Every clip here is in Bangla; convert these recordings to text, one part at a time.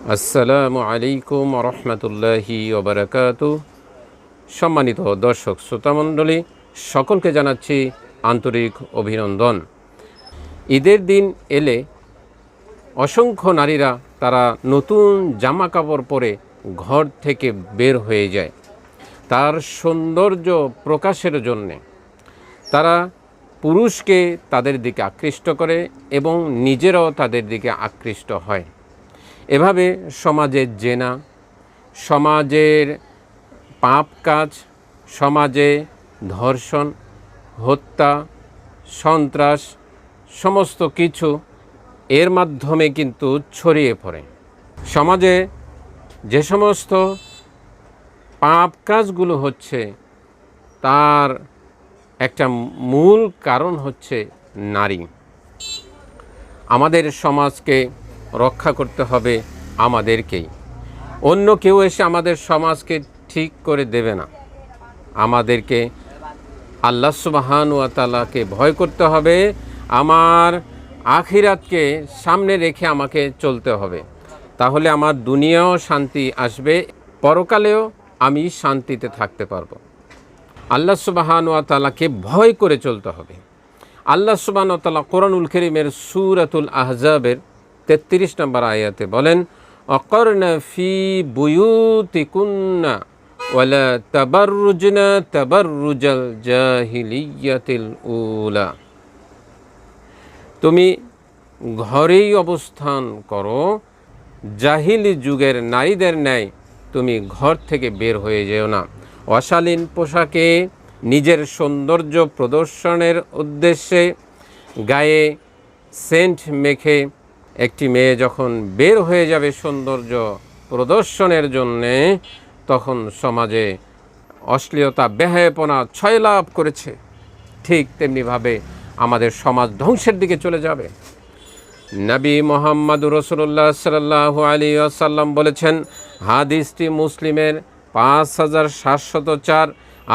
আসসালামু আলাইকুম রহমতুল্লাহি ওবরাকাতু। সম্মানিত দর্শক শ্রোতামণ্ডলী, সকলকে জানাচ্ছি আন্তরিক অভিনন্দন। ঈদের দিন এলে অসংখ্য নারীরা তারা নতুন জামা কাপড় পরে ঘর থেকে বের হয়ে যায় তার সৌন্দর্য প্রকাশের জন্যে। তারা পুরুষকে তাদের দিকে আকৃষ্ট করে এবং নিজেরাও তাদের দিকে আকৃষ্ট হয়। এভাবে সমাজের জেনা, সমাজের পাপ কাজ, সমাজে ধর্ষণ, হত্যা, সন্ত্রাস সমস্ত কিছু এর মাধ্যমে কিন্তু ছড়িয়ে পড়ে। সমাজে যে সমস্ত পাপ কাজগুলো হচ্ছে তার একটা মূল কারণ হচ্ছে নারী। আমাদের সমাজকে রক্ষা করতে হবে আমাদেরকেই। অন্য কেউ এসে আমাদের সমাজকে ঠিক করে দেবে না। আমাদেরকে আল্লাহ সুবহানাহু ওয়া তাআলাকে ভয় করতে হবে। আমার আখিরাতকে সামনে রেখে আমাকে চলতে হবে। তাহলে আমার দুনিয়াও শান্তি আসবে, পরকালেও আমি শান্তিতে থাকতে পারবো। আল্লাহ সুবহানাহু ওয়া তাআলাকে ভয় করে চলতে হবে। আল্লাহ সুবহানাহু ওয়া তাআলা কোরআনুল কারীমের সূরাতুল আহজাবের 33 নম্বর আয়াতে বলেন, অকরনা ফি বুয়ুতিকুন্না ওয়ালা তাবাররুজনা তাবাররুজাল জাহিলিয়াতিল উলা। তুমি ঘরেই অবস্থান করো, জাহিলি যুগের নারীদের ন্যায় তুমি ঘর থেকে বের হয়ে যেও না। অশালীন পোশাকে নিজের সৌন্দর্য প্রদর্শনের উদ্দেশ্যে গায়ে সেন্ট মেখে একটি মেয়ে যখন বের হয়ে যাবে সৌন্দর্য প্রদর্শনের জন্যে, তখন সমাজে অশ্লীলতা, বেহায়াপনা ছয়লাভ করেছে। ঠিক তেমনিভাবে আমাদের সমাজ ধ্বংসের দিকে চলে যাবে। নবী মুহাম্মদুর রাসূলুল্লাহ সাল্লাল্লাহু আলাইহি ওয়াসাল্লাম বলেছেন, হাদিসটি মুসলিমের 5704,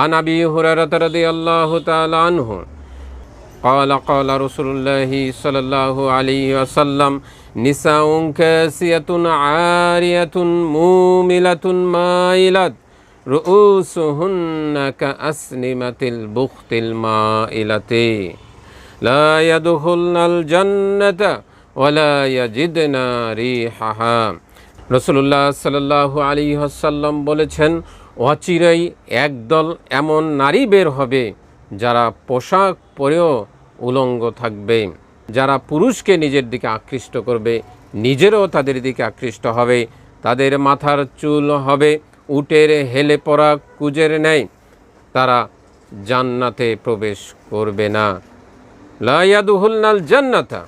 আন আবি হুরায়রা রাদিয়াল্লাহু তাআলা আনহু قال قال رسول الله صلى الله عليه وسلم نساء كاسية عارية موملة مائلة رؤوسهن كأسنمة البخت المائلة لا يدخلن الجنة ولا يجدن ريحها। রাসূলুল্লাহ সাল্লাল্লাহু আলাইহি ওয়াসাল্লাম বলেছেন, অচিরেই একদল এমন নারী বের হবে যারা পোশাক পরেও উলঙ্গ থাকবে, যারা পুরুষকে নিজের দিকে আকৃষ্ট করবে, নিজেরও তাদের দিকে আকৃষ্ট হবে। তাদের মাথার চুল হবে উটের হেলে পড়া কুজের ন্যায়। তারা জান্নাতে প্রবেশ করবে না। লা ইয়াদখুলনাল জান্নাতা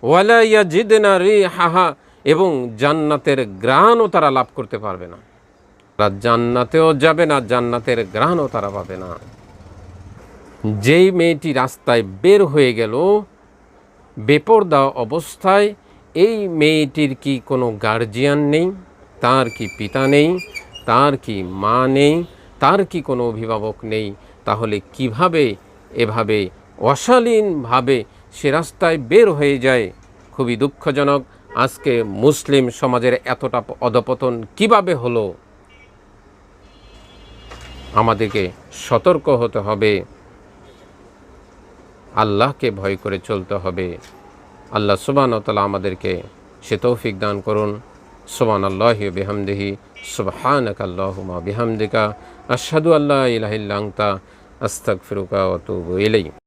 ওয়ালা ইয়াজিদনা রিহাহা, এবং জান্নাতের ঘ্রাণও তারা লাভ করতে পারবে না। তারা জান্নাতেও যাবে না, জান্নাতের ঘ্রাণও তারা পাবে না। যেই মেয়েটি রাস্তায় বের হয়ে গেল বেপরদা অবস্থায়, এই মেয়েটির কি কোনো গার্জিয়ান নেই? তার কি পিতা নেই? তার কি মা নেই? তার কি কোনো অভিভাবক নেই? তাহলে কিভাবে এভাবে অশালীনভাবে সে রাস্তায় বের হয়ে যায়? খুবই দুঃখজনক। আজকে মুসলিম সমাজের এতটা অধপতন কিভাবে হলো? আমাদেরকে সতর্ক হতে হবে, আল্লাহকে ভয় করে চলতে হবে। আল্লাহ সুবহানাহু ওয়া তাআলা আমাদেরকে সে তৌফিক দান করুন। সুবহানাল্লাহি ওয়া বিহামদিহি, সুবহানাকা আল্লাহুম্মা বিহামদিকা, আশহাদু আল্লা ইলাহা ইল্লা আনতা, আস্তাগফিরুকা ওয়া আতুবু ইলাইক।